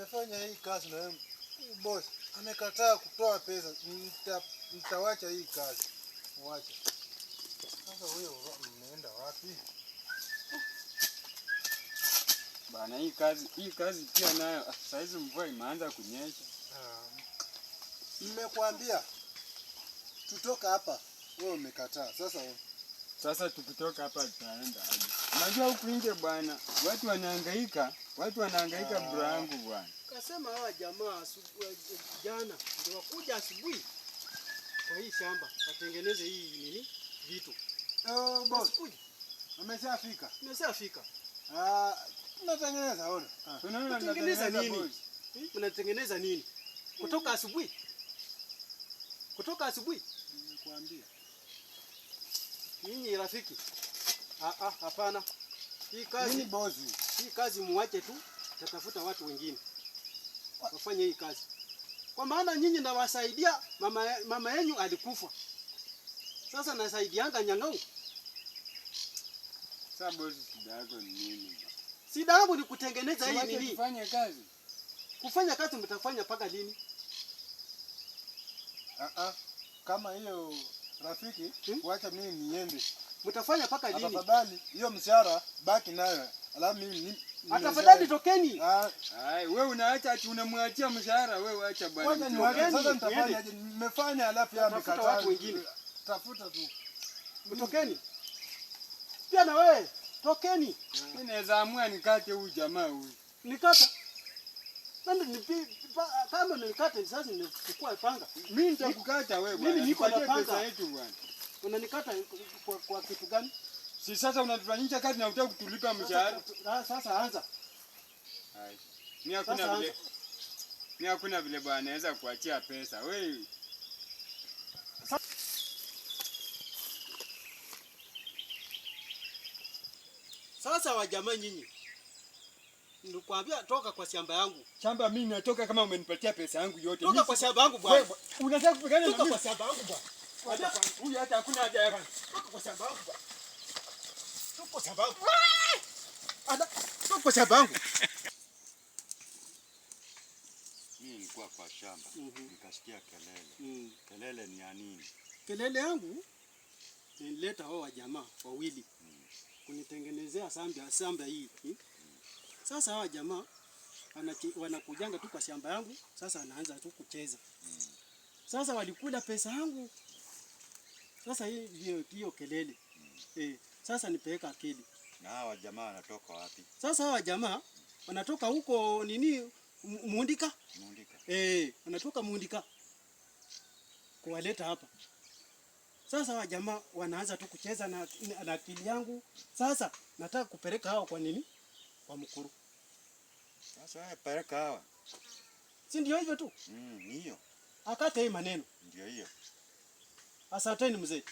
Nimefanya hii kazi na boss amekataa kutoa pesa. Nitawacha hii kazi. Mwache. Sasa huyo mnaenda wapi? Bana hii kazi pia nayo saizi mvua imeanza kunyesha. Nimekuambia tutoka hapa. Wewe umekataa. Sasa tukitoka hapa tutaenda hadi. Unajua huku nje bwana, watu wanahangaika brangu bwana. Kasema hawa jamaa jana ndio wakuja asubuhi kwa hii shamba watengeneze hii nini vitu. Boss. Umeshafika? Nimeshafika. Tunatengeneza ona. Tunatengeneza nini? Mnatengeneza nini? Kutoka asubuhi? Nikwambia. Nyinyi rafiki. Hapana. Nini boss? Hii kazi muache tu, tatafuta watu wengine wafanye hii kazi. Kwa maana nyinyi nawasaidia, mama yenu alikufa. Sasa nasaidianga nyang'au. Sasa boss, shida yako ni nini? Shida yangu ni kutengeneza hii nini? Kufanya kazi. Kufanya kazi mtafanya paka lini? Kama hiyo rafiki, wacha mimi niende. Mtafanya paka lini? Afadhali hiyo mshahara baki nayo. Alafu mimi atafadhali tokeni. Wewe unaacha ati unamwachia mshahara, wewe acha bwana. Sasa nitafanya aje? Nimefanya alafu ya mkataa watu wengine. Tafuta tu. Mtokeni. Pia na wewe, tokeni. Mimi naweza amua nikate huyu jamaa huyu. Nikata. Nani kama nikate sasa nichukue panga. Mimi nitakukata wewe bwana. Mimi niko na panga pesa yetu bwana. Unanikata kwa kitu gani? Si sasa unatufanyisha kazi na unataka kutulipa mshahara. Sasa anza. Mimi hakuna vile bwana naweza kuachia pesa. Wewe. Sasa wajamaa nyinyi. Nilikwambia toka kwa shamba yangu. Shamba mimi natoka kama umenipatia pesa yangu yote. Toka kwa shamba yangu bwana. Unataka kupigana na mimi? Toka kwa shamba yangu bwana. Huyu hata hakuna haja ya bwana. Toka kwa shamba yangu bwana. Toka kwa shamba yangu. Toka kwa shamba yangu. Mimi nilikuwa kwa shamba, nikasikia kelele. Kelele ni ya nini? Kelele yangu nilileta hao jamaa wawili. Kunitengenezea shamba hii. Sasa hawa jamaa wanakujanga tu kwa shamba yangu, sasa anaanza tu kucheza. Sasa walikula pesa yangu. Sasa hiyo kelele. Sasa nipeleka akili. Na hawa jamaa wanatoka wapi? Sasa hawa jamaa wanatoka huko nini Mundika? Wanatoka Mundika. Kuwaleta hapa. Sasa hawa jamaa wanaanza tu kucheza na akili yangu. Sasa nataka kupeleka hawa kwa nini? Kwa mkuru. Sasa wewe peleka hawa. Si ndio hivyo tu? Ni hiyo. Akate hii maneno. Ndio hiyo. Asanteni mzee.